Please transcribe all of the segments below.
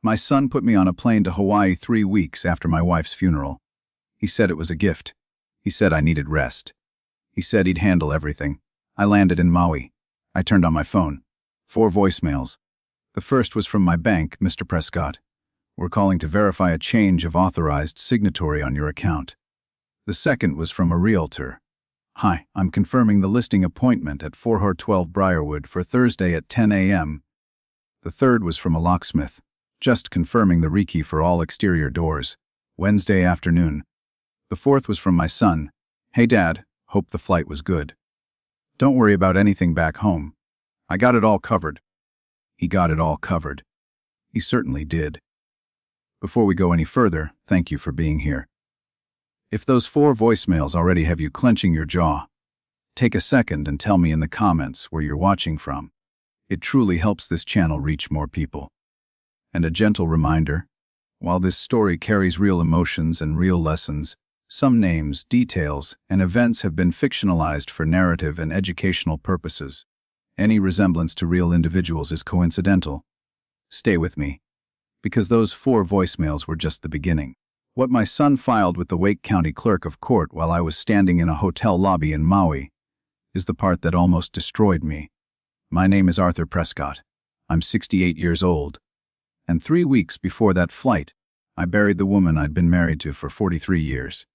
My son put me on a plane to Hawaii 3 weeks after my wife's funeral. He said it was a gift. He said I needed rest. He said he'd handle everything. I landed in Maui. I turned on my phone. 4 voicemails. The first was from my bank, Mr. Prescott. We're calling to verify a change of authorized signatory on your account. The second was from a realtor. Hi, I'm confirming the listing appointment at 412 Briarwood for Thursday at 10 a.m. The third was from a locksmith. Just confirming the rekey for all exterior doors. Wednesday afternoon. The fourth was from my son. Hey Dad, hope the flight was good. Don't worry about anything back home. I got it all covered. He got it all covered. He certainly did. Before we go any further, thank you for being here. If those 4 voicemails already have you clenching your jaw, take a second and tell me in the comments where you're watching from. It truly helps this channel reach more people. And a gentle reminder, while this story carries real emotions and real lessons, some names, details, and events have been fictionalized for narrative and educational purposes. Any resemblance to real individuals is coincidental. Stay with me, because those 4 voicemails were just the beginning. What my son filed with the Wake County Clerk of Court while I was standing in a hotel lobby in Maui is the part that almost destroyed me. My name is Arthur Prescott. I'm 68 years old. And 3 weeks before that flight, I buried the woman I'd been married to for 43 years.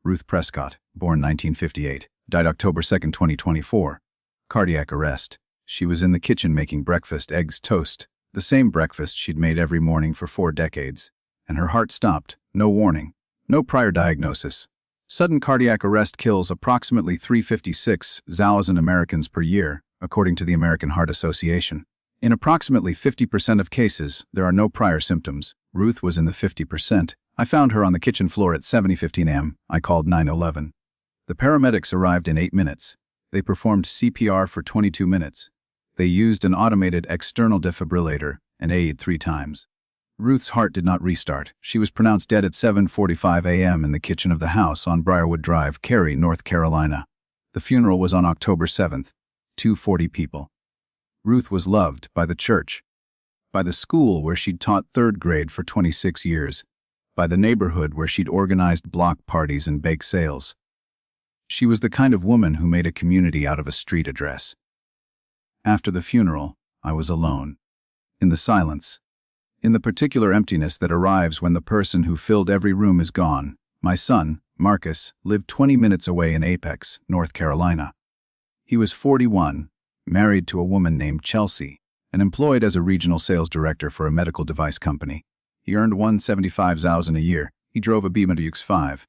Ruth Prescott, born 1958, died October 2, 2024. Cardiac arrest. She was in the kitchen making breakfast, eggs, toast, the same breakfast she'd made every morning for 4 decades. And her heart stopped. No warning. No prior diagnosis. Sudden cardiac arrest kills approximately 356,000 Americans per year, according to the American Heart Association. In approximately 50% of cases, there are no prior symptoms. Ruth was in the 50%. I found her on the kitchen floor at 7:15 a.m. I called 911. The paramedics arrived in 8 minutes. They performed CPR for 22 minutes. They used an automated external defibrillator and AED 3 times. Ruth's heart did not restart. She was pronounced dead at 7:45 a.m. in the kitchen of the house on Briarwood Drive, Cary, North Carolina. The funeral was on October 7th. 240 people. Ruth was loved by the church, by the school where she'd taught 3rd grade for 26 years, by the neighborhood where she'd organized block parties and bake sales. She was the kind of woman who made a community out of a street address. After the funeral, I was alone. In the silence. In the particular emptiness that arrives when the person who filled every room is gone. My son, Marcus, lived 20 minutes away in Apex, North Carolina. He was 41, married to a woman named Chelsea, and employed as a regional sales director for a medical device company. He earned $175,000 a year. He drove a BMW X5.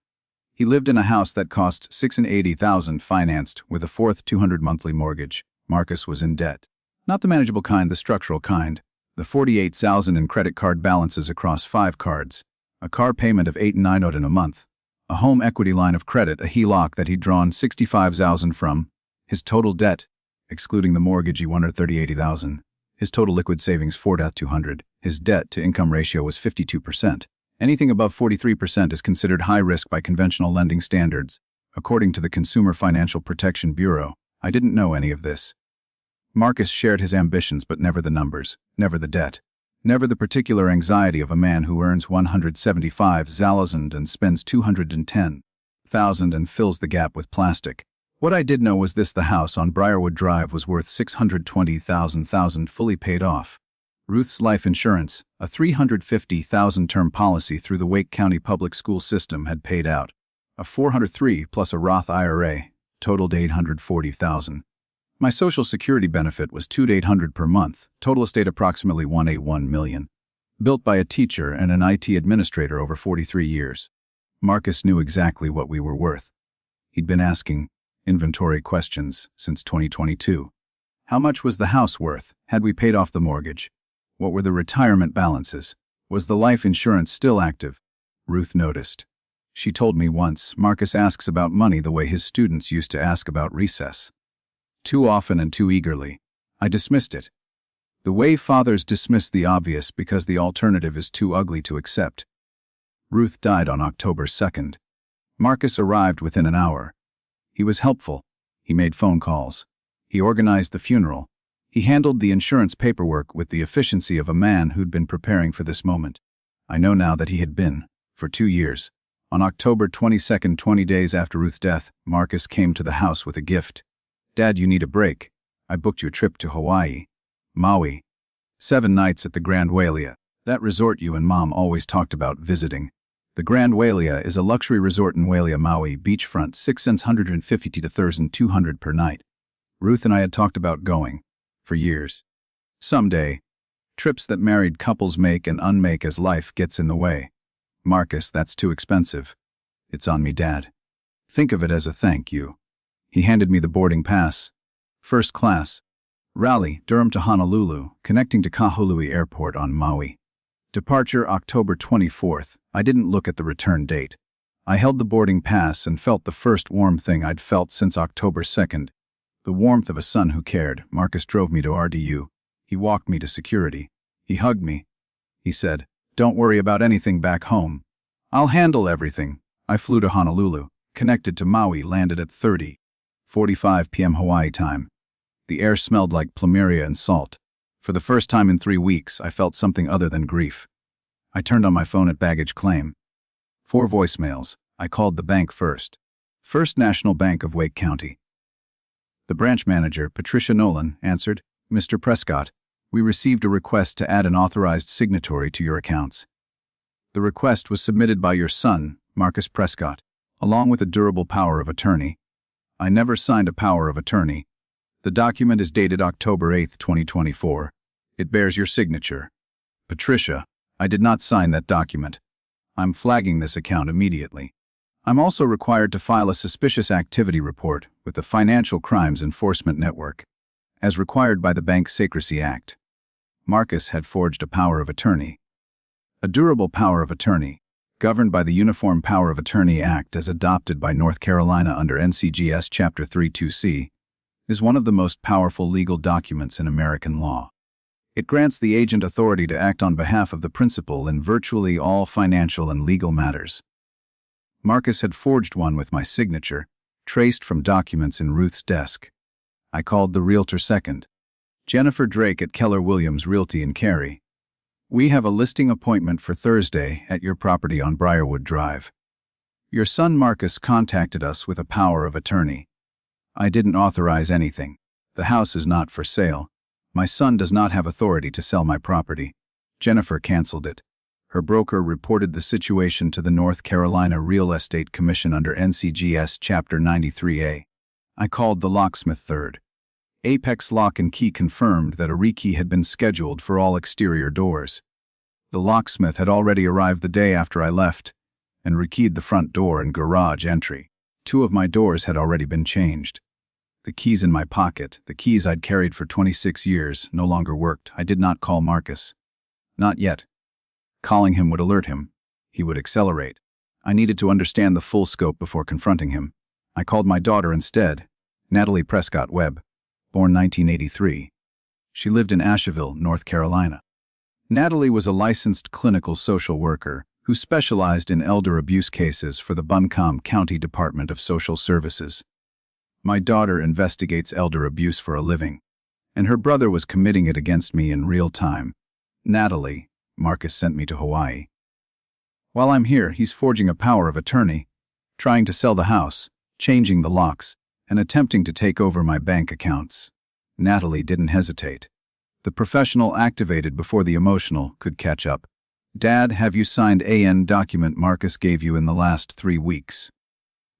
He lived in a house that cost $680,000 financed with a 4th $200 monthly mortgage. Marcus was in debt. Not the manageable kind, the structural kind. The $48,000 in credit card balances across 5 cards. A car payment of $8,900 a month. A home equity line of credit, a HELOC that he'd drawn $65,000 from. His total debt, excluding the mortgage, $138,000. His total liquid savings, $4,200. His debt-to-income ratio was 52%. Anything above 43% is considered high risk by conventional lending standards. According to the Consumer Financial Protection Bureau, I didn't know any of this. Marcus shared his ambitions, but never the numbers, never the debt, never the particular anxiety of a man who earns $175,000 and spends $210,000 and fills the gap with plastic. What I did know was this: the house on Briarwood Drive was worth $620,000 fully paid off. Ruth's life insurance, a $350,000 term policy through the Wake County Public School System, had paid out. A $403,000 plus a Roth IRA totaled $840,000. My Social Security benefit was $2,800 per month, total estate approximately $181 million. Built by a teacher and an IT administrator over 43 years. Marcus knew exactly what we were worth. He'd been asking inventory questions since 2022. How much was the house worth? Had we paid off the mortgage? What were the retirement balances? Was the life insurance still active? Ruth noticed. She told me once, Marcus asks about money the way his students used to ask about recess. Too often and too eagerly. I dismissed it. The way fathers dismiss the obvious because the alternative is too ugly to accept. Ruth died on October 2nd. Marcus arrived within an hour. He was helpful. He made phone calls. He organized the funeral. He handled the insurance paperwork with the efficiency of a man who'd been preparing for this moment. I know now that he had been, for 2 years. On October 22nd, 20 days after Ruth's death, Marcus came to the house with a gift. "Dad, you need a break. I booked you a trip to Hawaii. Maui. 7 nights at the Grand Wailea, that resort you and Mom always talked about visiting. The Grand Wailea is a luxury resort in Wailea, Maui, beachfront, $650 to $1,200 per night. Ruth and I had talked about going. For years. Someday. Trips that married couples make and unmake as life gets in the way. Marcus, that's too expensive. It's on me, Dad. Think of it as a thank you." He handed me the boarding pass. First class. Raleigh, Durham to Honolulu, connecting to Kahului Airport on Maui. Departure October 24th. I didn't look at the return date. I held the boarding pass and felt the first warm thing I'd felt since October 2nd. The warmth of a son who cared. Marcus drove me to RDU. He walked me to security. He hugged me. He said, "Don't worry about anything back home. I'll handle everything." I flew to Honolulu, connected to Maui, landed at 30:45 p.m. Hawaii time. The air smelled like plumeria and salt. For the first time in 3 weeks, I felt something other than grief. I turned on my phone at baggage claim. 4 voicemails. I called the bank first. First National Bank of Wake County. The branch manager, Patricia Nolan, answered, "Mr. Prescott, we received a request to add an authorized signatory to your accounts. The request was submitted by your son, Marcus Prescott, along with a durable power of attorney. I never signed a power of attorney. The document is dated October 8, 2024. It bears your signature. Patricia, I did not sign that document. I'm flagging this account immediately. I'm also required to file a suspicious activity report with the Financial Crimes Enforcement Network, as required by the Bank Secrecy Act." Marcus had forged a power of attorney. A durable power of attorney, governed by the Uniform Power of Attorney Act as adopted by North Carolina under NCGS Chapter 32C, is one of the most powerful legal documents in American law. It grants the agent authority to act on behalf of the principal in virtually all financial and legal matters. Marcus had forged one with my signature, traced from documents in Ruth's desk. I called the realtor second. Jennifer Drake at Keller Williams Realty in Cary. "We have a listing appointment for Thursday at your property on Briarwood Drive. Your son Marcus contacted us with a power of attorney. I didn't authorize anything. The house is not for sale. My son does not have authority to sell my property." Jennifer canceled it. Her broker reported the situation to the North Carolina Real Estate Commission under NCGS Chapter 93A. I called the locksmith third. Apex Lock and Key confirmed that a rekey had been scheduled for all exterior doors. The locksmith had already arrived the day after I left and rekeyed the front door and garage entry. 2 of my doors had already been changed. The keys in my pocket, the keys I'd carried for 26 years, no longer worked. I did not call Marcus. Not yet. Calling him would alert him. He would accelerate. I needed to understand the full scope before confronting him. I called my daughter instead, Natalie Prescott Webb, born 1983. She lived in Asheville, North Carolina. Natalie was a licensed clinical social worker who specialized in elder abuse cases for the Buncombe County Department of Social Services. My daughter investigates elder abuse for a living, and her brother was committing it against me in real time. Natalie, Marcus sent me to Hawaii. While I'm here, he's forging a power of attorney, trying to sell the house, changing the locks, and attempting to take over my bank accounts. Natalie didn't hesitate. The professional activated before the emotional could catch up. "Dad, have you signed AN document Marcus gave you in the last 3 weeks?"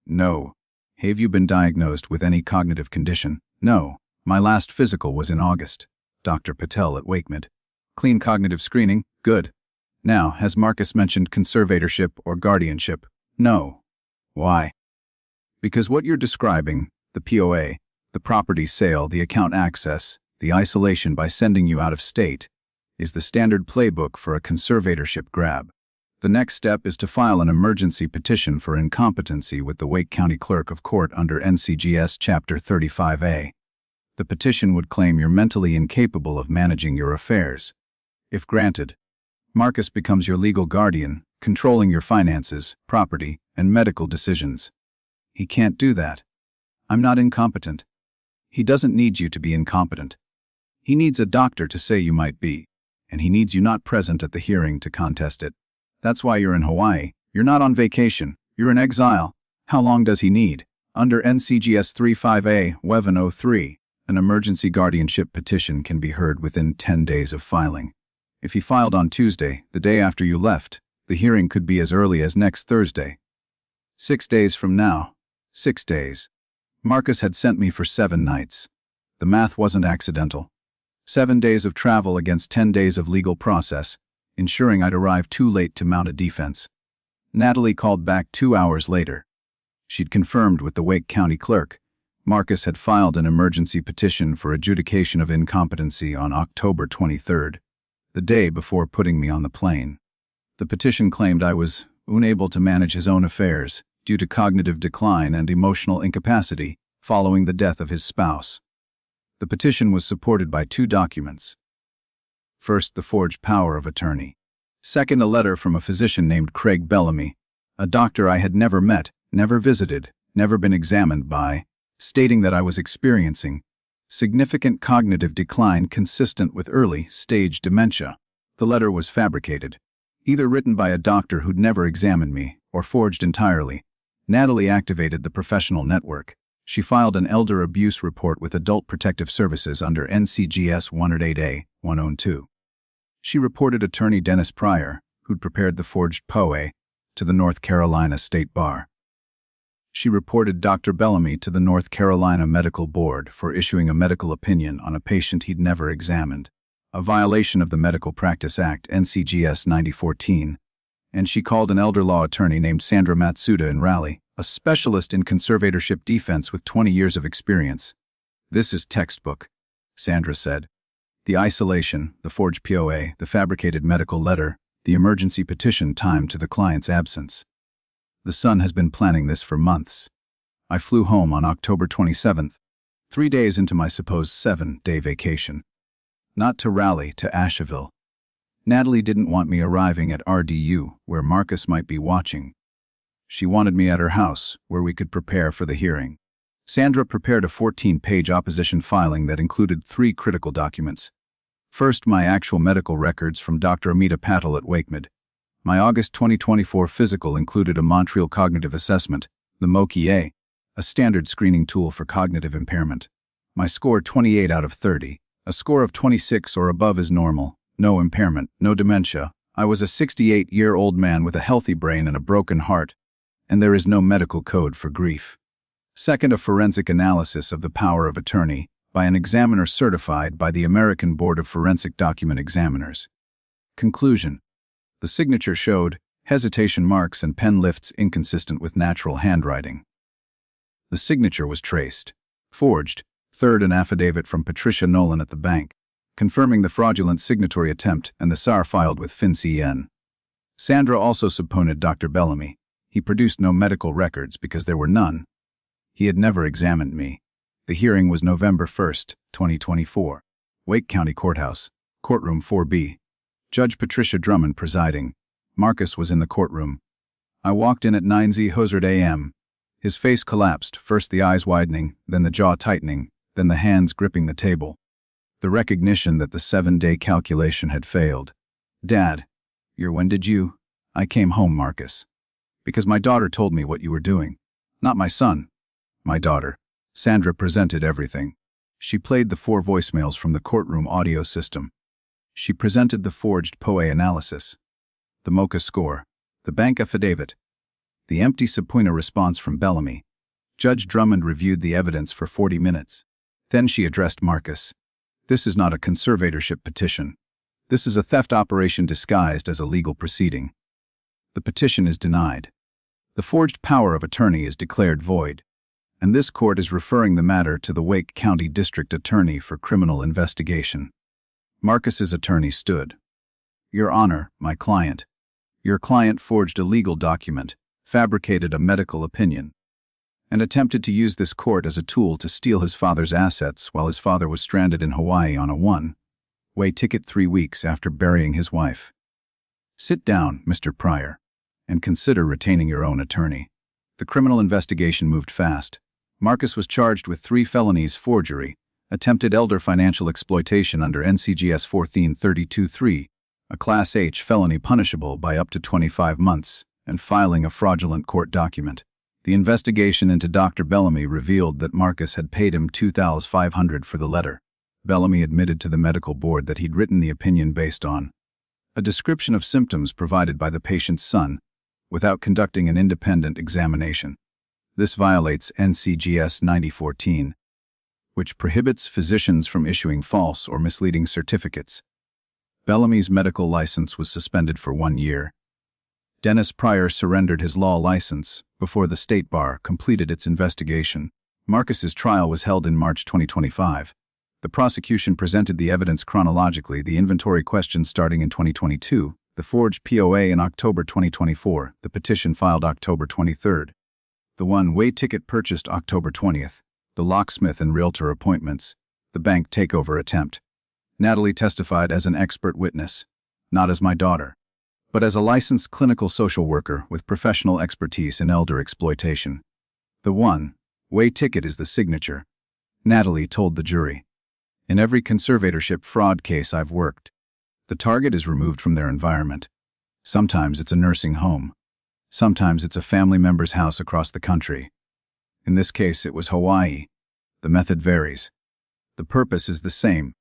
"No." "Have you been diagnosed with any cognitive condition?" "No. My last physical was in August." Dr. Patel at WakeMed. "Clean cognitive screening? Good. Now, has Marcus mentioned conservatorship or guardianship?" "No." "Why?" "Because what you're describing, the POA, the property sale, the account access, the isolation by sending you out of state, is the standard playbook for a conservatorship grab. The next step is to file an emergency petition for incompetency with the Wake County Clerk of Court under NCGS Chapter 35A. The petition would claim you're mentally incapable of managing your affairs. If granted, Marcus becomes your legal guardian, controlling your finances, property, and medical decisions. He can't do that. I'm not incompetent. He doesn't need you to be incompetent. He needs a doctor to say you might be, and he needs you not present at the hearing to contest it. That's why you're in Hawaii. You're not on vacation. You're in exile. How long does he need? Under NCGS 35A, Wevan 03, an emergency guardianship petition can be heard within 10 days of filing. If he filed on Tuesday, the day after you left, the hearing could be as early as next Thursday. 6 days from now. 6 days. Marcus had sent me for 7 nights. The math wasn't accidental. 7 days of travel against 10 days of legal process, ensuring I'd arrive too late to mount a defense. Natalie called back 2 hours later. She'd confirmed with the Wake County clerk. Marcus had filed an emergency petition for adjudication of incompetency on October 23rd, the day before putting me on the plane. The petition claimed I was unable to manage his own affairs due to cognitive decline and emotional incapacity following the death of his spouse. The petition was supported by 2 documents. First, the forged power of attorney. Second, a letter from a physician named Craig Bellamy, a doctor I had never met, never visited, never been examined by, stating that I was experiencing significant cognitive decline consistent with early-stage dementia. The letter was fabricated, either written by a doctor who'd never examined me or forged entirely. Natalie activated the professional network. She filed an elder abuse report with Adult Protective Services under NCGS 108A, 102. She reported attorney Dennis Pryor, who'd prepared the forged POA, to the North Carolina State Bar. She reported Dr. Bellamy to the North Carolina Medical Board for issuing a medical opinion on a patient he'd never examined, a violation of the Medical Practice Act, NCGS 9014, and she called an elder law attorney named Sandra Matsuda in Raleigh, a specialist in conservatorship defense with 20 years of experience. "This is textbook," Sandra said. The isolation, the forged POA, the fabricated medical letter, the emergency petition timed to the client's absence. The son has been planning this for months. I flew home on October 27th, 3 days into my supposed 7-day vacation. Not to Raleigh, to Asheville. Natalie didn't want me arriving at RDU, where Marcus might be watching. She wanted me at her house, where we could prepare for the hearing. Sandra prepared a 14-page opposition filing that included 3 critical documents. First, my actual medical records from Dr. Amita Patel at WakeMed. My August 2024 physical included a Montreal Cognitive Assessment, the MOCA, a standard screening tool for cognitive impairment. My score 28 out of 30. A score of 26 or above is normal, no impairment, no dementia. I was a 68-year-old man with a healthy brain and a broken heart, and there is no medical code for grief. Second, a forensic analysis of the power of attorney by an examiner certified by the American Board of Forensic Document Examiners. Conclusion. The signature showed hesitation marks and pen lifts inconsistent with natural handwriting. The signature was traced. Forged. Third, an affidavit from Patricia Nolan at the bank, confirming the fraudulent signatory attempt and the SAR filed with FinCEN. Sandra also subpoenaed Dr. Bellamy. He produced no medical records because there were none. He had never examined me. The hearing was November 1st, 2024. Wake County Courthouse, Courtroom 4B. Judge Patricia Drummond presiding. Marcus was in the courtroom. I walked in at 9:00 a.m. His face collapsed, first the eyes widening, then the jaw tightening, then the hands gripping the table. The recognition that the 7-day calculation had failed. "Dad, when did you?" "I came home, Marcus. Because my daughter told me what you were doing." "Not my son." "My daughter." Sandra presented everything. She played the 4 voicemails from the courtroom audio system. She presented the forged POA analysis, the MOCA score, the bank affidavit, the empty subpoena response from Bellamy. Judge Drummond reviewed the evidence for 40 minutes. Then she addressed Marcus. "This is not a conservatorship petition. This is a theft operation disguised as a legal proceeding. The petition is denied. The forged power of attorney is declared void, and this court is referring the matter to the Wake County District Attorney for criminal investigation." Marcus's attorney stood. "Your Honor, my client. Your client forged a legal document, fabricated a medical opinion, and attempted to use this court as a tool to steal his father's assets while his father was stranded in Hawaii on a one-way ticket 3 weeks after burying his wife. Sit down, Mr. Pryor, and consider retaining your own attorney." The criminal investigation moved fast. Marcus was charged with 3 felonies: forgery, attempted elder financial exploitation under NCGS 1432-3, a Class H felony punishable by up to 25 months, and filing a fraudulent court document. The investigation into Dr. Bellamy revealed that Marcus had paid him $2,500 for the letter. Bellamy admitted to the medical board that he'd written the opinion based on a description of symptoms provided by the patient's son, without conducting an independent examination. This violates NCGS 9014, which prohibits physicians from issuing false or misleading certificates. Bellamy's medical license was suspended for 1 year. Dennis Pryor surrendered his law license before the State Bar completed its investigation. Marcus's trial was held in March 2025. The prosecution presented the evidence chronologically, the inventory questions starting in 2022, the forged POA in October 2024, the petition filed October 23rd, the one-way ticket purchased October 20th, the locksmith and realtor appointments, the bank takeover attempt. Natalie testified as an expert witness, not as my daughter, but as a licensed clinical social worker with professional expertise in elder exploitation. The one-way ticket is the signature, Natalie told the jury. In every conservatorship fraud case I've worked, the target is removed from their environment. Sometimes it's a nursing home. Sometimes it's a family member's house across the country. In this case, it was Hawaii. The method varies. The purpose is the same: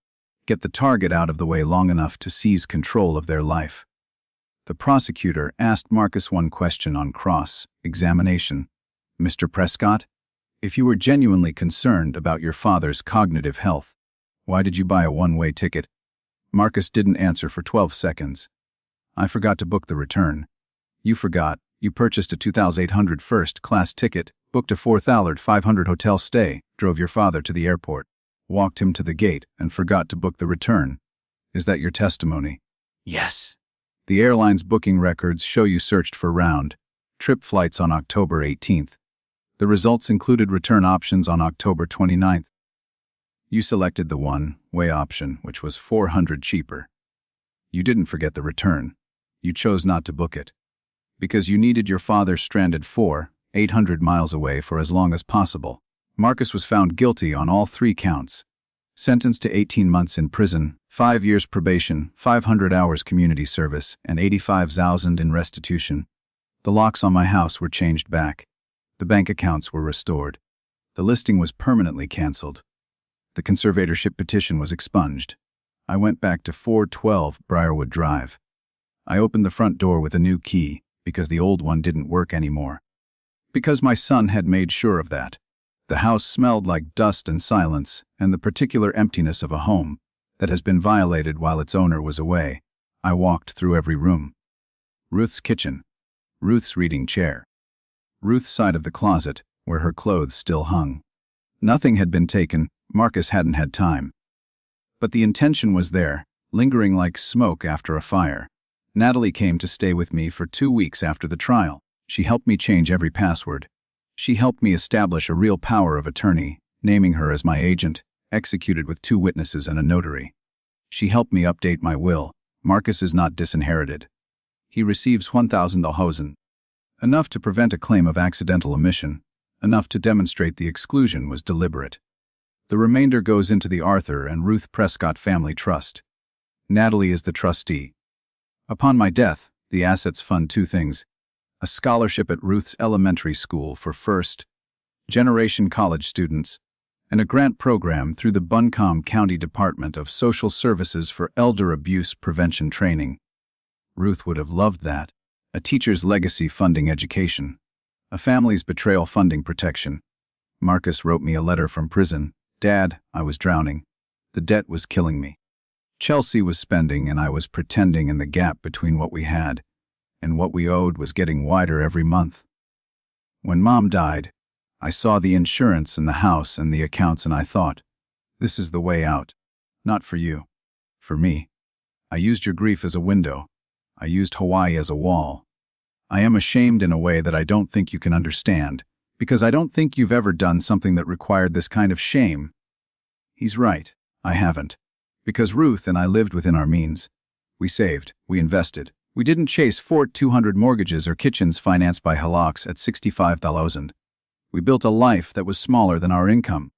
get the target out of the way long enough to seize control of their life. The prosecutor asked Marcus one question on cross-examination. Mr. Prescott, if you were genuinely concerned about your father's cognitive health, why did you buy a one-way ticket? Marcus didn't answer for 12 seconds. I forgot to book the return. You forgot. You purchased a $2,800 first-class ticket, booked a $4,500 hotel stay, drove your father to the airport, walked him to the gate, and forgot to book the return. Is that your testimony? Yes. The airline's booking records show you searched for round-trip flights on October 18th. The results included return options on October 29th. You selected the one-way option, which was $400 cheaper. You didn't forget the return. You chose not to book it, because you needed your father stranded 800 miles away for as long as possible. Marcus was found guilty on all 3 counts. Sentenced to 18 months in prison, 5 years probation, 500 hours community service, and $85,000 in restitution. The locks on my house were changed back. The bank accounts were restored. The listing was permanently canceled. The conservatorship petition was expunged. I went back to 412 Briarwood Drive. I opened the front door with a new key because the old one didn't work anymore. Because my son had made sure of that. The house smelled like dust and silence and the particular emptiness of a home that has been violated while its owner was away. I walked through every room. Ruth's kitchen. Ruth's reading chair. Ruth's side of the closet, where her clothes still hung. Nothing had been taken. Marcus hadn't had time. But the intention was there, lingering like smoke after a fire. Natalie came to stay with me for 2 weeks after the trial. She helped me change every password. She helped me establish a real power of attorney, naming her as my agent, executed with 2 witnesses and a notary. She helped me update my will. Marcus is not disinherited. He receives $1,000, enough to prevent a claim of accidental omission, enough to demonstrate the exclusion was deliberate. The remainder goes into the Arthur and Ruth Prescott Family Trust. Natalie is the trustee. Upon my death, the assets fund 2 things: a scholarship at Ruth's elementary school for first-generation college students, and a grant program through the Buncombe County Department of Social Services for elder abuse prevention training. Ruth would have loved that. A teacher's legacy funding education. A family's betrayal funding protection. Marcus wrote me a letter from prison. Dad, I was drowning. The debt was killing me. Chelsea was spending and I was pretending, and the gap between what we had and what we owed was getting wider every month. When Mom died, I saw the insurance and the house and the accounts, and I thought, this is the way out. Not for you. For me. I used your grief as a window. I used Hawaii as a wall. I am ashamed in a way that I don't think you can understand, because I don't think you've ever done something that required this kind of shame. He's right. I haven't. Because Ruth and I lived within our means. We saved. We invested. We didn't chase Fort 200 mortgages or kitchens financed by halakhs at $65,000. We built a life that was smaller than our income.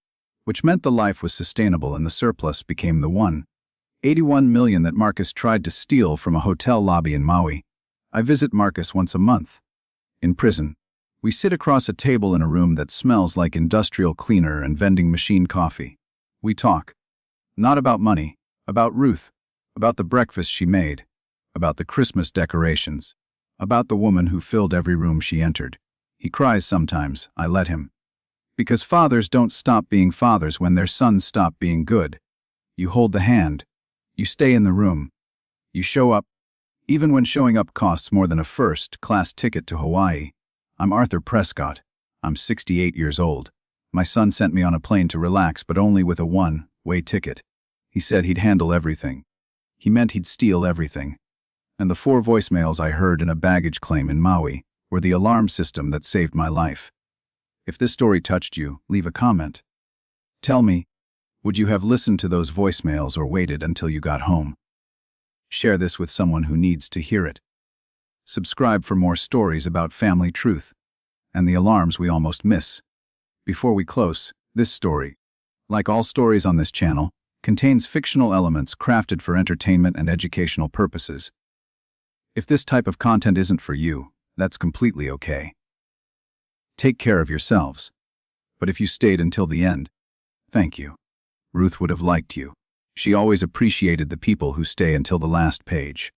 which meant the life was sustainable and the surplus became the 181 million that Marcus tried to steal from a hotel lobby in Maui. I visit Marcus once a month. In prison, we sit across a table in a room that smells like industrial cleaner and vending machine coffee. We talk. Not about money, about Ruth, about the breakfast she made, about the Christmas decorations, about the woman who filled every room she entered. He cries sometimes, I let him. Because fathers don't stop being fathers when their sons stop being good. You hold the hand. You stay in the room. You show up, even when showing up costs more than a first-class ticket to Hawaii. I'm Arthur Prescott. I'm 68 years old. My son sent me on a plane to relax, but only with a one-way ticket. He said he'd handle everything. He meant he'd steal everything. And the 4 voicemails I heard in a baggage claim in Maui were the alarm system that saved my life. If this story touched you, leave a comment. Tell me, would you have listened to those voicemails or waited until you got home? Share this with someone who needs to hear it. Subscribe for more stories about family truth and the alarms we almost miss. Before we close, this story, like all stories on this channel, contains fictional elements crafted for entertainment and educational purposes. If this type of content isn't for you, that's completely okay. Take care of yourselves. But if you stayed until the end, thank you. Ruth would have liked you. She always appreciated the people who stay until the last page.